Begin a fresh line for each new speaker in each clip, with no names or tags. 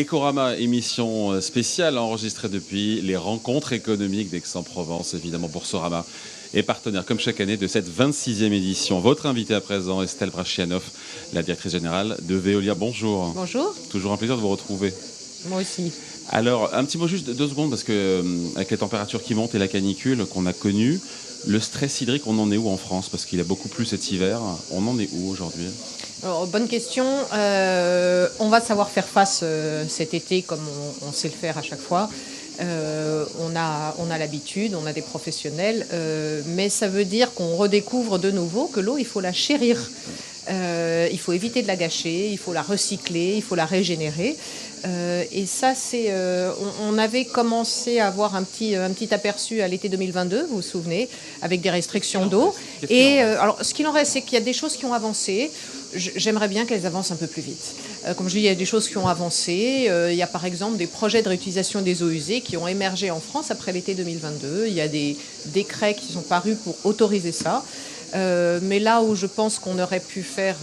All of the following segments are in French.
Ecorama, émission spéciale enregistrée depuis les rencontres économiques d'Aix-en-Provence, évidemment Boursorama est partenaire comme chaque année de cette 26e édition. Votre invitée à présent, Estelle Brachlianoff, la directrice générale de Veolia. Bonjour.
Bonjour.
Toujours un plaisir de vous retrouver.
Moi aussi.
Alors, un petit mot juste de 2 secondes, parce que avec les températures qui montent et la canicule qu'on a connue, le stress hydrique, on en est où en France? Parce qu'il a beaucoup plu cet hiver. On en est où aujourd'hui?
Alors, bonne question. On va savoir faire face cet été comme on sait le faire à chaque fois. On a l'habitude, on a des professionnels, mais ça veut dire qu'on redécouvre de nouveau que l'eau, il faut la chérir. Il faut éviter de la gâcher, il faut la recycler, il faut la régénérer. Et ça, on avait commencé à avoir un petit aperçu à l'été 2022, vous vous souvenez, avec des restrictions d'eau. Et alors, ce qu'il en reste, c'est qu'il y a des choses qui ont avancé. J'aimerais bien qu'elles avancent un peu plus vite. Comme je dis, il y a des choses qui ont avancé. Il y a par exemple des projets de réutilisation des eaux usées qui ont émergé en France après l'été 2022. Il y a des décrets qui sont parus pour autoriser ça. Mais là où je pense qu'on aurait pu faire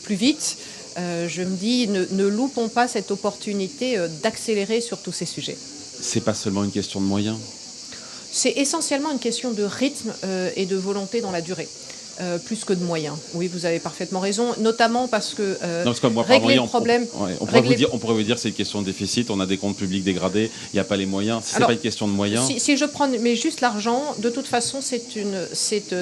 plus vite, je me dis, ne loupons pas cette opportunité d'accélérer sur tous ces sujets.
C'est pas seulement une question de moyens.
C'est essentiellement une question de rythme et de volonté dans la durée. Plus que de moyens. Oui, vous avez parfaitement raison, notamment parce que régler le problème...
On pourrait vous dire que c'est une question de déficit, on a des comptes publics dégradés, il n'y a pas les moyens. Si ce n'est pas une question de moyens...
Si je prends mais juste l'argent, de toute façon, c'est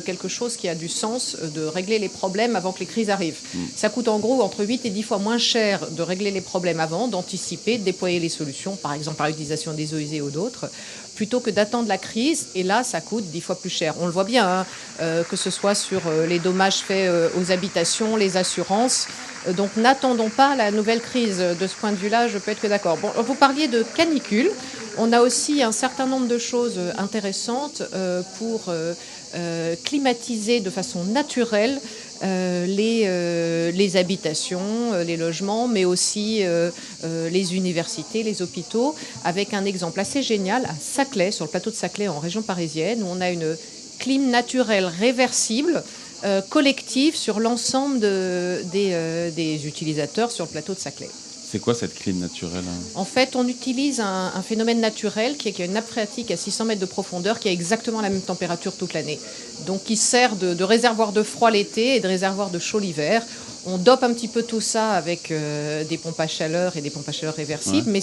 quelque chose qui a du sens de régler les problèmes avant que les crises arrivent. Ça coûte en gros entre 8 et 10 fois moins cher de régler les problèmes avant, d'anticiper, de déployer les solutions, par exemple par l'utilisation des eaux usées ou d'autres, plutôt que d'attendre la crise, et là, ça coûte 10 fois plus cher. On le voit bien, que ce soit sur les dommages faits aux habitations, les assurances. Donc n'attendons pas la nouvelle crise. De ce point de vue-là, je peux être que d'accord. Bon, vous parliez de canicule. On a aussi un certain nombre de choses intéressantes pour climatiser de façon naturelle les habitations, les logements, mais aussi les universités, les hôpitaux, avec un exemple assez génial à Saclay, sur le plateau de Saclay en région parisienne, où on a une clim naturelle réversible, collective sur l'ensemble des utilisateurs sur le plateau de Saclay.
C'est quoi cette clim naturelle?
En fait, on utilise un phénomène naturel qui est une nappe phréatique à 600 mètres de profondeur qui a exactement la même température toute l'année. Donc, qui sert de réservoir de froid l'été et de réservoir de chaud l'hiver. On dope un petit peu tout ça avec des pompes à chaleur et des pompes à chaleur réversibles, mais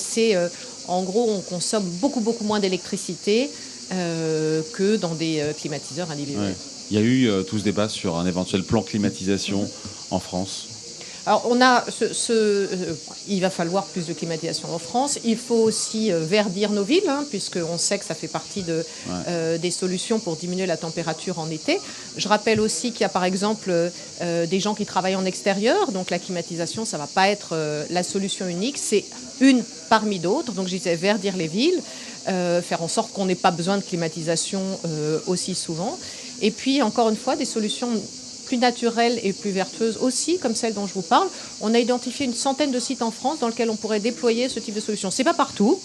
en gros, on consomme beaucoup moins d'électricité que dans des climatiseurs individuels.
Ouais. Il y a eu tout ce débat sur un éventuel plan climatisation en France.
Alors, il va falloir plus de climatisation en France. Il faut aussi verdir nos villes, puisqu'on sait que ça fait partie des solutions pour diminuer la température en été. Je rappelle aussi qu'il y a par exemple des gens qui travaillent en extérieur, donc la climatisation, ça ne va pas être la solution unique, c'est une parmi d'autres. Donc, je disais verdir les villes, faire en sorte qu'on n'ait pas besoin de climatisation aussi souvent. Et puis, encore une fois, des solutions plus naturelles et plus vertueuses aussi, comme celle dont je vous parle. On a identifié une centaine de sites en France dans lesquels on pourrait déployer ce type de solution. C'est pas partout,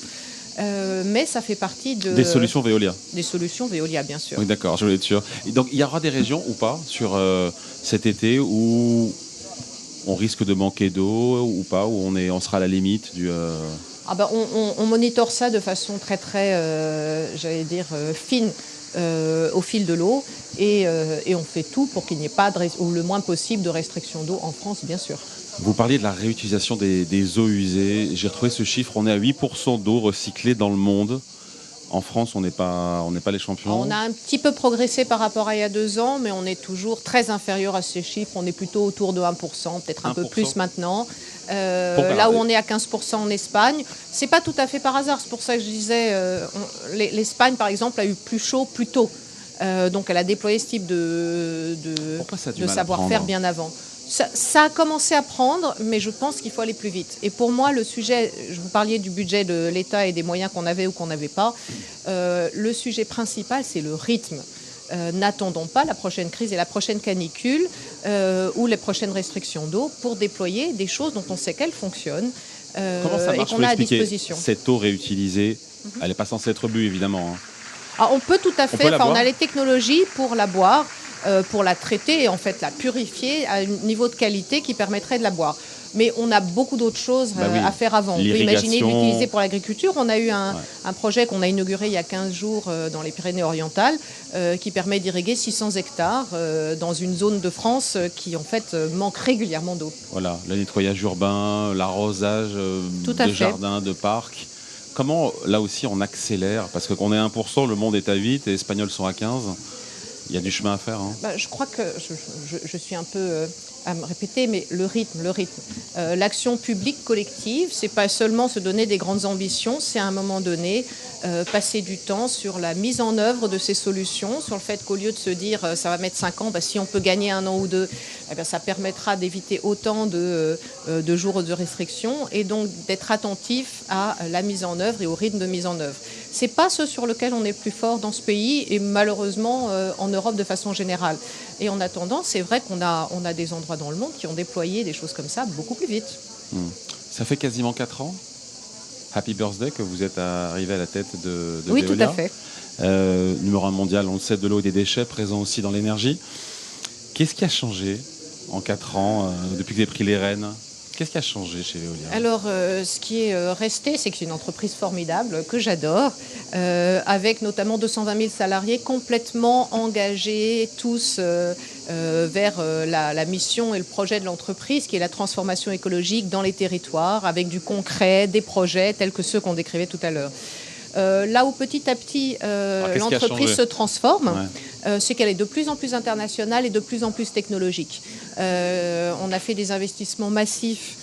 mais ça fait partie des
solutions Veolia.
Des solutions Veolia, bien sûr.
Oui, d'accord, je voulais être sûr. Et donc, il y aura des régions ou pas sur cet été où on risque de manquer d'eau ou pas, où on sera à la limite du...
On monitore ça de façon très, j'allais dire, fine. Au fil de l'eau et on fait tout pour qu'il n'y ait pas ou le moins possible de restriction d'eau en France, bien sûr.
Vous parliez de la réutilisation des eaux usées. J'ai retrouvé ce chiffre, on est à 8% d'eau recyclée dans le monde. En France, on n'est pas les champions.
On a un petit peu progressé par rapport à il y a 2 ans, mais on est toujours très inférieur à ces chiffres. On est plutôt autour de 1%, peut-être un peu plus maintenant. Là où on est à 15% en Espagne, c'est pas tout à fait par hasard. C'est pour ça que je disais, l'Espagne, par exemple, a eu plus chaud plus tôt. Donc elle a déployé ce type de savoir-faire bien avant. Ça a commencé à prendre, mais je pense qu'il faut aller plus vite. Et pour moi, le sujet, je vous parliez du budget de l'État et des moyens qu'on avait ou qu'on n'avait pas, le sujet principal, c'est le rythme. N'attendons pas la prochaine crise et la prochaine canicule ou les prochaines restrictions d'eau pour déployer des choses dont on sait qu'elles fonctionnent
Comment ça marche,
et qu'on a à disposition.
Cette eau réutilisée, elle n'est pas censée être bue, évidemment.
Alors, on peut tout à fait, on a les technologies pour la boire. Pour la traiter et en fait la purifier à un niveau de qualité qui permettrait de la boire. Mais on a beaucoup d'autres choses
Bah oui.
à faire avant. On peut imaginer
L'irrigation.
l'utiliser pour l'agriculture. On a eu un
Ouais.
projet qu'on a inauguré il y a 15 jours dans les Pyrénées-Orientales qui permet d'irriguer 600 hectares dans une zone de France qui en fait manque régulièrement d'eau.
Voilà, le nettoyage urbain, l'arrosage
Tout à
de
fait.
jardins, de parcs. Comment, là aussi, on accélère? Parce que qu'on est 1%, le monde est à 8 et les Espagnols sont à 15. Il y a du chemin à faire. Hein.
Je crois que je suis un peu à me répéter, mais le rythme. L'action publique collective, c'est pas seulement se donner des grandes ambitions, c'est à un moment donné passer du temps sur la mise en œuvre de ces solutions, sur le fait qu'au lieu de se dire ça va mettre 5 ans, si on peut gagner 1 an ou 2, ça permettra d'éviter autant de jours de restriction et donc d'être attentif à la mise en œuvre et au rythme de mise en œuvre. C'est pas ce sur lequel on est plus fort dans ce pays et malheureusement en Europe de façon générale. Et en attendant, c'est vrai qu'on a des endroits dans le monde qui ont déployé des choses comme ça beaucoup plus vite.
Ça fait quasiment 4 ans, Happy Birthday, que vous êtes arrivé à la tête de
Oui,
Veolia.
tout à fait.
Numéro 1 mondial, on le sait, de l'eau et des déchets, présent aussi dans l'énergie. Qu'est-ce qui a changé en 4 ans, depuis que vous avez pris les rênes? Qu'est-ce qui a changé chez Veolia?
Alors, ce qui est resté, c'est que c'est une entreprise formidable que j'adore, avec notamment 220 000 salariés complètement engagés, tous vers la mission et le projet de l'entreprise, qui est la transformation écologique dans les territoires, avec du concret, des projets tels que ceux qu'on décrivait tout à l'heure. Là où petit à petit l'entreprise se transforme, c'est qu'elle est de plus en plus internationale et de plus en plus technologique. On a fait des investissements massifs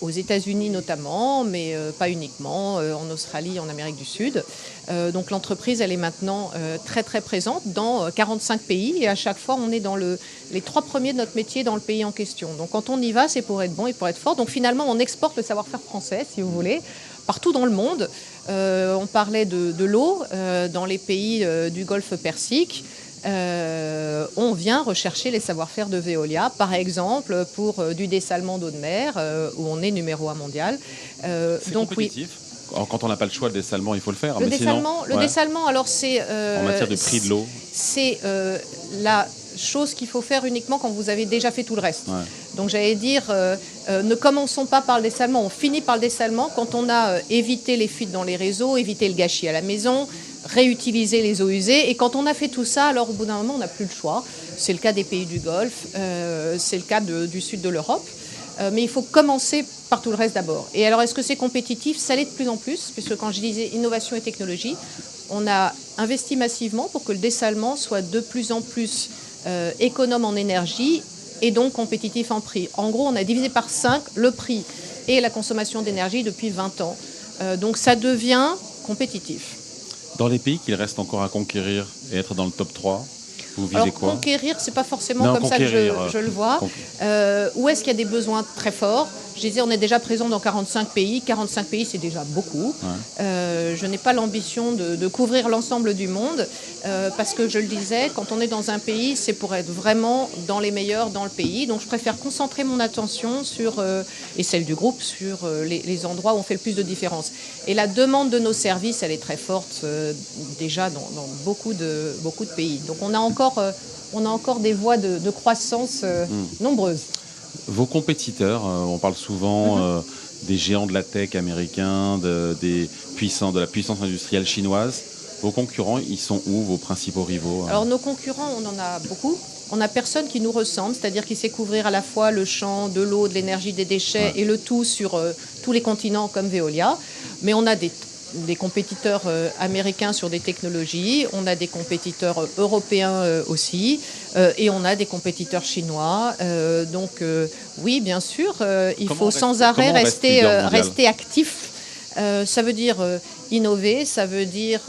aux États-Unis notamment, mais pas uniquement, en Australie, en Amérique du Sud. Donc l'entreprise, elle est maintenant très très présente dans 45 pays et à chaque fois, on est dans les 3 premiers de notre métier dans le pays en question. Donc quand on y va, c'est pour être bon et pour être fort. Donc finalement, on exporte le savoir-faire français, si vous voulez, partout dans le monde. On parlait de l'eau dans les pays du Golfe Persique. On vient rechercher les savoir-faire de Veolia, par exemple pour du dessalement d'eau de mer, où on est numéro 1 mondial.
C'est donc compétitif. Oui. Quand on n'a pas le choix, le dessalement, il faut le faire.
Le dessalement, alors c'est...
en matière de prix de l'eau.
C'est la chose qu'il faut faire uniquement quand vous avez déjà fait tout le reste.
Ouais.
Donc j'allais dire, ne commençons pas par le dessalement, on finit par le dessalement quand on a évité les fuites dans les réseaux, évité le gâchis à la maison, réutiliser les eaux usées. Et quand on a fait tout ça, alors au bout d'un moment, on n'a plus le choix. C'est le cas des pays du Golfe, c'est le cas du sud de l'Europe. Mais il faut commencer par tout le reste d'abord. Et alors, est-ce que c'est compétitif? Ça l'est de plus en plus, puisque quand je disais innovation et technologie, on a investi massivement pour que le dessalement soit de plus en plus économe en énergie et donc compétitif en prix. En gros, on a divisé par 5 le prix et la consommation d'énergie depuis 20 ans. Donc ça devient compétitif.
Dans les pays qu'il reste encore à conquérir et être dans le top 3, vous visez
alors,
quoi?
Conquérir, c'est pas forcément comme ça que je le vois. Où est-ce qu'il y a des besoins très forts? Je disais, on est déjà présent dans 45 pays. 45 pays, c'est déjà beaucoup. Ouais. Je n'ai pas l'ambition de couvrir l'ensemble du monde parce que, je le disais, quand on est dans un pays, c'est pour être vraiment dans les meilleurs dans le pays. Donc, je préfère concentrer mon attention sur, et celle du groupe sur les endroits où on fait le plus de différence. Et la demande de nos services, elle est très forte déjà dans beaucoup de pays. Donc, on a encore des voies de croissance nombreuses.
Vos compétiteurs, on parle souvent des géants de la tech américains, de la puissance industrielle chinoise. Vos concurrents, ils sont où, vos principaux rivaux?
Alors nos concurrents, on en a beaucoup. On n'a personne qui nous ressemble, c'est-à-dire qui sait couvrir à la fois le champ de l'eau, de l'énergie, des déchets et le tout sur tous les continents comme Veolia. Mais on a des compétiteurs américains sur des technologies, on a des compétiteurs européens aussi, et on a des compétiteurs chinois. Donc oui, bien sûr, il faut sans arrêt rester actif. Ça veut dire innover, ça veut dire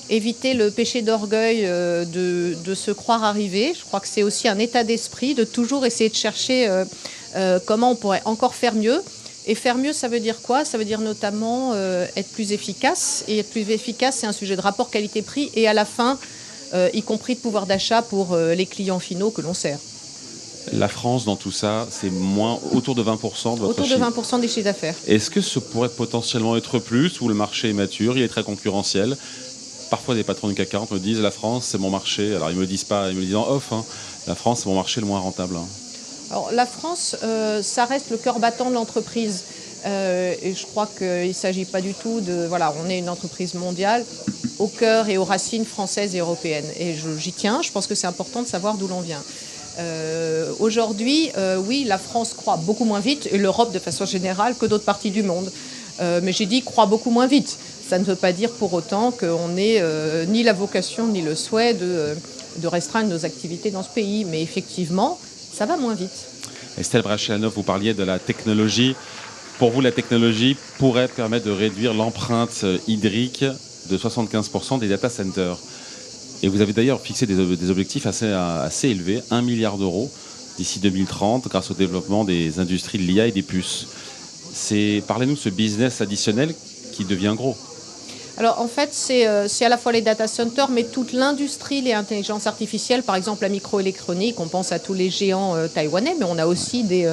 éviter le péché d'orgueil de se croire arrivé. Je crois que c'est aussi un état d'esprit de toujours essayer de chercher comment on pourrait encore faire mieux. Et faire mieux, ça veut dire quoi? Ça veut dire notamment être plus efficace. Et être plus efficace, c'est un sujet de rapport qualité-prix et à la fin, y compris de pouvoir d'achat pour les clients finaux que l'on sert.
La France, dans tout ça, c'est autour de 20% de votre
chiffre. Autour de 20% des chiffres d'affaires.
Est-ce que ce pourrait potentiellement être plus, où le marché est mature, il est très concurrentiel? Parfois, des patrons du CAC 40 me disent la France, c'est mon marché. Alors, ils me le disent pas, ils me le disent en off. La France, c'est mon marché le moins rentable.
Alors, la France, ça reste le cœur battant de l'entreprise. Et je crois qu'il ne s'agit pas du tout de... Voilà, on est une entreprise mondiale au cœur et aux racines françaises et européennes. Et j'y tiens, je pense que c'est important de savoir d'où l'on vient. Aujourd'hui, oui, la France croît beaucoup moins vite, et l'Europe de façon générale, que d'autres parties du monde. Mais j'ai dit croît beaucoup moins vite. Ça ne veut pas dire pour autant qu'on n'ait ni la vocation ni le souhait de restreindre nos activités dans ce pays. Mais effectivement, ça va moins vite.
Estelle Brachlianoff, vous parliez de la technologie. Pour vous, la technologie pourrait permettre de réduire l'empreinte hydrique de 75% des data centers. Et vous avez d'ailleurs fixé des objectifs assez élevés, 1 milliard d'euros d'ici 2030, grâce au développement des industries de l'IA et des puces. Parlez-nous de ce business additionnel qui devient gros.
Alors en fait, c'est à la fois les data centers, mais toute l'industrie, les intelligences artificielles, par exemple la microélectronique, on pense à tous les géants taïwanais, mais on a aussi des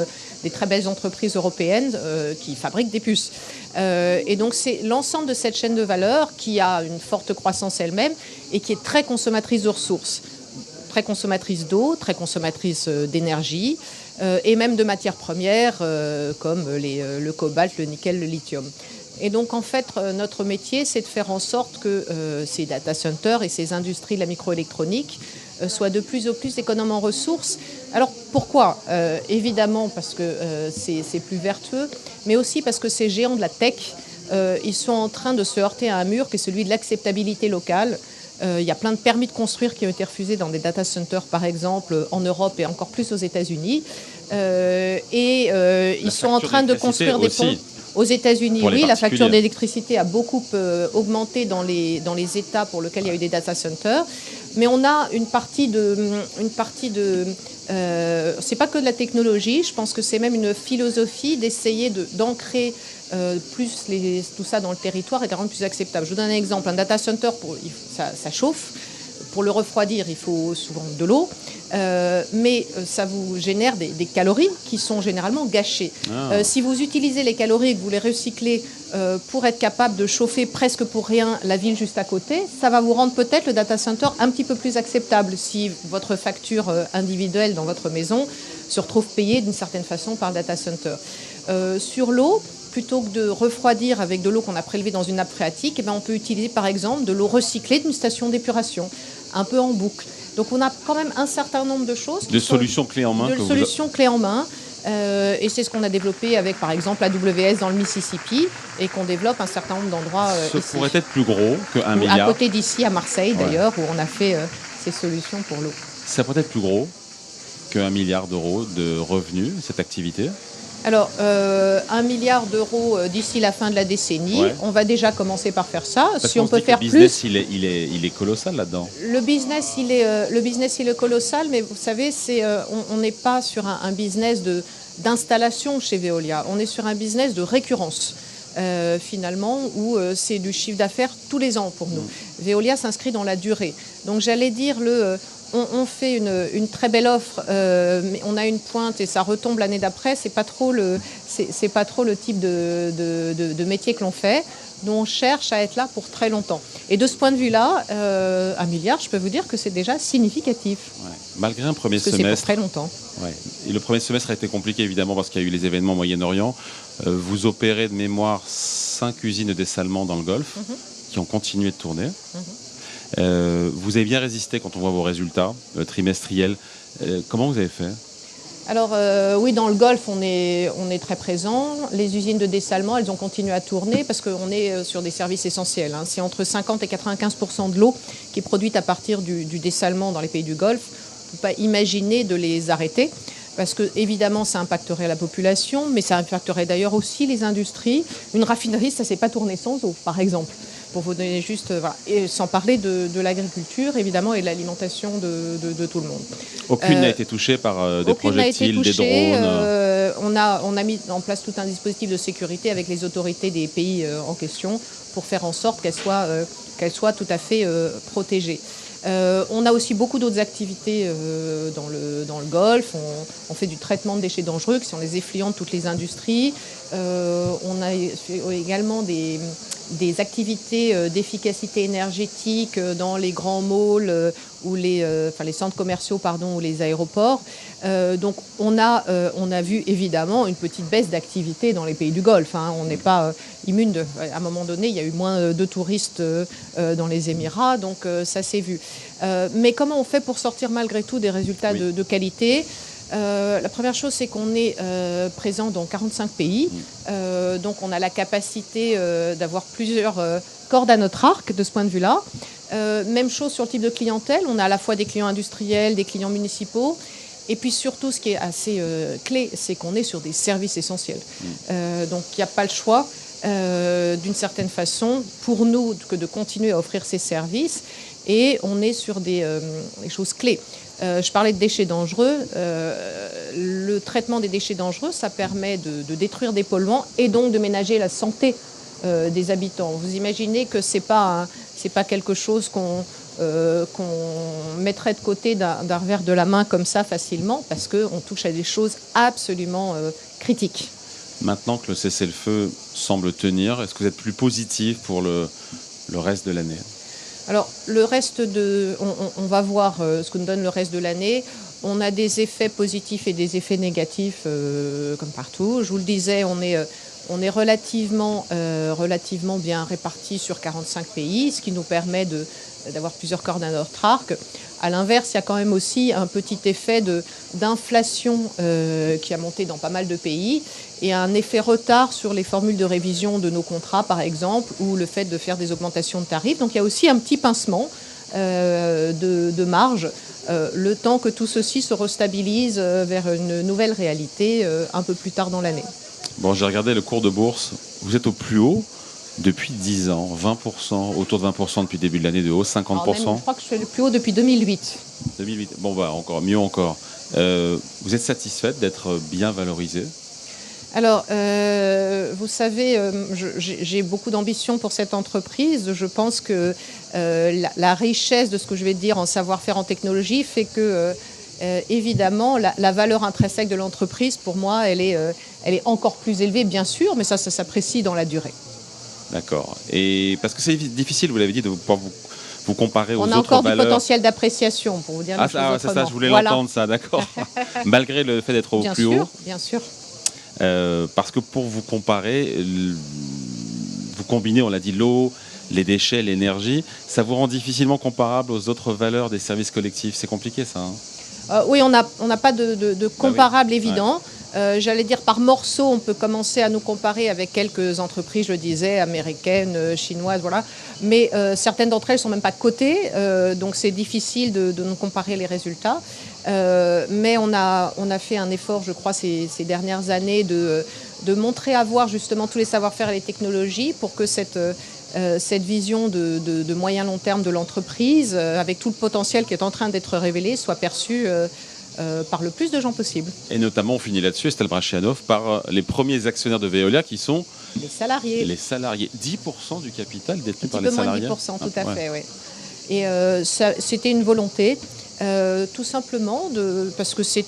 très belles entreprises européennes qui fabriquent des puces. Et donc c'est l'ensemble de cette chaîne de valeur qui a une forte croissance elle-même et qui est très consommatrice de ressources, très consommatrice d'eau, très consommatrice d'énergie et même de matières premières comme le cobalt, le nickel, le lithium. Et donc, en fait, notre métier, c'est de faire en sorte que ces data centers et ces industries de la microélectronique soient de plus en plus économes en ressources. Alors, pourquoi évidemment, parce que c'est plus vertueux, mais aussi parce que ces géants de la tech, ils sont en train de se heurter à un mur qui est celui de l'acceptabilité locale. Il y a plein de permis de construire qui ont été refusés dans des data centers, par exemple, en Europe et encore plus aux États-Unis. Ils sont en train de construire des ponts. Aux États-Unis, oui, la facture d'électricité a beaucoup augmenté dans les États pour lesquels il y a eu des data centers. Mais on a une partie de c'est pas que de la technologie. Je pense que c'est même une philosophie d'essayer d'ancrer plus tout ça dans le territoire et de rendre plus acceptable. Je vous donne un exemple. Un data center, ça chauffe. Pour le refroidir, il faut souvent de l'eau, mais ça vous génère des calories qui sont généralement gâchées. Si vous utilisez les calories et que vous les recyclez pour être capable de chauffer presque pour rien la ville juste à côté, ça va vous rendre peut-être le data center un petit peu plus acceptable si votre facture individuelle dans votre maison se retrouve payée d'une certaine façon par le data center. Sur l'eau, plutôt que de refroidir avec de l'eau qu'on a prélevée dans une nappe phréatique, on peut utiliser par exemple de l'eau recyclée d'une station d'épuration, un peu en boucle. Donc on a quand même un certain nombre de choses.
De solutions clés en main.
De solutions clés en main. Et c'est ce qu'on a développé avec par exemple AWS dans le Mississippi et qu'on développe un certain nombre d'endroits
ici. Ce pourrait être plus gros qu'un milliard.
À côté d'ici, à Marseille d'ailleurs, où on a fait ces solutions pour l'eau.
Ça pourrait être plus gros qu'1 milliard d'euros de revenus, cette activité.
Alors, 1 milliard d'euros d'ici la fin de la décennie, on va déjà commencer par faire ça.
Parce
si on peut faire
plus.
Le business,
il est colossal là-dedans.
Le business, il est colossal, mais vous savez, on n'est pas sur un business d'installation chez Veolia. On est sur un business de récurrence. Finalement, où c'est du chiffre d'affaires tous les ans pour nous. Veolia s'inscrit dans la durée. Donc, j'allais dire on fait une très belle offre, mais on a une pointe et ça retombe l'année d'après. C'est pas trop le type de métier que l'on fait. Nous, on cherche à être là pour très longtemps. Et de ce point de vue-là, 1 milliard, je peux vous dire que c'est déjà significatif.
Ouais. Malgré un premier
semestre. C'est pour très longtemps.
Ouais. Et le premier semestre a été compliqué, évidemment, parce qu'il y a eu les événements au Moyen-Orient. Vous opérez de mémoire 5 usines de dessalement dans le Golfe qui ont continué de tourner. Vous avez bien résisté quand on voit vos résultats trimestriels. Comment vous avez fait ?
Alors oui, dans le Golfe, on est très présent. Les usines de dessalement, elles ont continué à tourner parce qu'on est sur des services essentiels. C'est entre 50 et 95% de l'eau qui est produite à partir du dessalement dans les pays du Golfe. On ne peut pas imaginer de les arrêter parce que évidemment, ça impacterait la population, mais ça impacterait d'ailleurs aussi les industries. Une raffinerie, ça ne s'est pas tourné sans eau, par exemple. Pour vous donner juste, voilà. Et sans parler de l'agriculture, évidemment, et de l'alimentation de tout le monde.
Aucune n'a été touchée par des projectiles, des drones.
On a mis en place tout un dispositif de sécurité avec les autorités des pays en question pour faire en sorte qu'elles soient tout à fait protégées. On a aussi beaucoup d'autres activités dans le Golfe. On fait du traitement de déchets dangereux qui sont les effluents de toutes les industries. On a également des activités d'efficacité énergétique dans les grands malls ou les centres commerciaux ou les aéroports. Donc on a vu évidemment une petite baisse d'activité dans les pays du Golfe. On n'est pas immune à un moment donné, il y a eu moins de touristes dans les Émirats, donc ça s'est vu. Mais comment on fait pour sortir malgré tout des résultats de qualité ? La première chose, c'est qu'on est présent dans 45 pays. Donc on a la capacité d'avoir plusieurs cordes à notre arc de ce point de vue-là. Même chose sur le type de clientèle. On a à la fois des clients industriels, des clients municipaux. Et puis surtout, ce qui est assez clé, c'est qu'on est sur des services essentiels. Donc il n'y a pas le choix, d'une certaine façon, pour nous, que de continuer à offrir ces services. Et on est sur des choses clés. Je parlais de déchets dangereux. Le traitement des déchets dangereux, ça permet de détruire des polluants et donc de ménager la santé des habitants. Vous imaginez que c'est pas quelque chose qu'on mettrait de côté d'un revers de la main comme ça facilement, parce qu'on touche à des choses absolument critiques.
Maintenant que le cessez-le-feu semble tenir, est-ce que vous êtes plus positif pour le reste de l'année ?
Alors, le reste on va voir ce que nous donne le reste de l'année. On a des effets positifs et des effets négatifs comme partout. Je vous le disais, on est relativement bien répartis sur 45 pays, ce qui nous permet d'avoir plusieurs cordes à notre arc. À l'inverse, il y a quand même aussi un petit effet d'inflation qui a monté dans pas mal de pays et un effet retard sur les formules de révision de nos contrats, par exemple, ou le fait de faire des augmentations de tarifs. Donc il y a aussi un petit pincement de marge, le temps que tout ceci se restabilise vers une nouvelle réalité un peu plus tard dans l'année.
Bon, j'ai regardé le cours de bourse. Vous êtes au plus haut depuis 10 ans, 20%, autour de 20% depuis le début de l'année de hausse, 50%.
Alors même, je crois que je suis le plus haut depuis 2008.
2008, bon, encore, mieux encore. Vous êtes satisfaite d'être bien valorisée ?
Alors, vous savez, j'ai beaucoup d'ambition pour cette entreprise. Je pense que la richesse de ce que je vais dire en savoir-faire en technologie fait que, évidemment, la valeur intrinsèque de l'entreprise, pour moi, elle est encore plus élevée, bien sûr, mais ça s'apprécie dans la durée.
D'accord. Et parce que c'est difficile, vous l'avez dit, de pouvoir vous comparer aux autres valeurs.
On a encore du potentiel d'appréciation, pour vous dire les choses autrement.
C'est ça, je voulais l'entendre, ça, d'accord. Malgré le fait d'être au plus haut.
Bien sûr.
Parce que pour vous comparer, vous combinez, on l'a dit, l'eau, les déchets, l'énergie. Ça vous rend difficilement comparable aux autres valeurs des services collectifs. C'est compliqué, ça, hein ?
Oui, on n'a pas de comparable évident. Ouais. J'allais dire par morceaux, on peut commencer à nous comparer avec quelques entreprises, je le disais, américaines, chinoises, voilà. Mais certaines d'entre elles ne sont même pas cotées, donc c'est difficile de nous comparer les résultats. Mais on a fait un effort, je crois, ces dernières années de montrer à voir justement tous les savoir-faire et les technologies pour que cette vision de moyen-long terme de l'entreprise, avec tout le potentiel qui est en train d'être révélé, soit perçue par le plus de gens possible.
Et notamment, on finit là-dessus, Estelle Brachlianoff, par les premiers actionnaires de Veolia qui sont
les salariés.
Les salariés. 10% du capital détenu par les salariés.
Un petit peu moins de 10%, tout à fait, oui. Et c'était une volonté, tout simplement, parce que c'est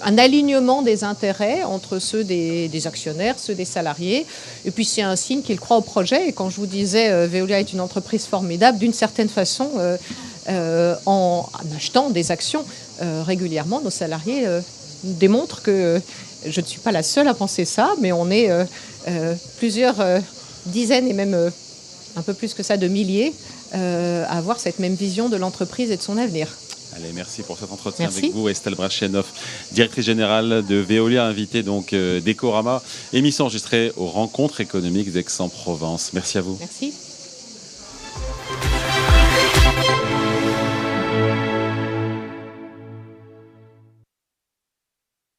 un alignement des intérêts entre ceux des actionnaires, ceux des salariés. Et puis c'est un signe qu'ils croient au projet. Et quand je vous disais, Veolia est une entreprise formidable, d'une certaine façon, en achetant des actions régulièrement, nos salariés démontrent que je ne suis pas la seule à penser ça, mais on est plusieurs dizaines et même un peu plus que ça de milliers à avoir cette même vision de l'entreprise et de son avenir.
Allez, merci pour cet entretien avec vous, Estelle Brachlianoff, directrice générale de Veolia, invitée donc d'Ecorama, émission enregistrée aux Rencontres économiques d'Aix-en-Provence. Merci à vous.
Merci.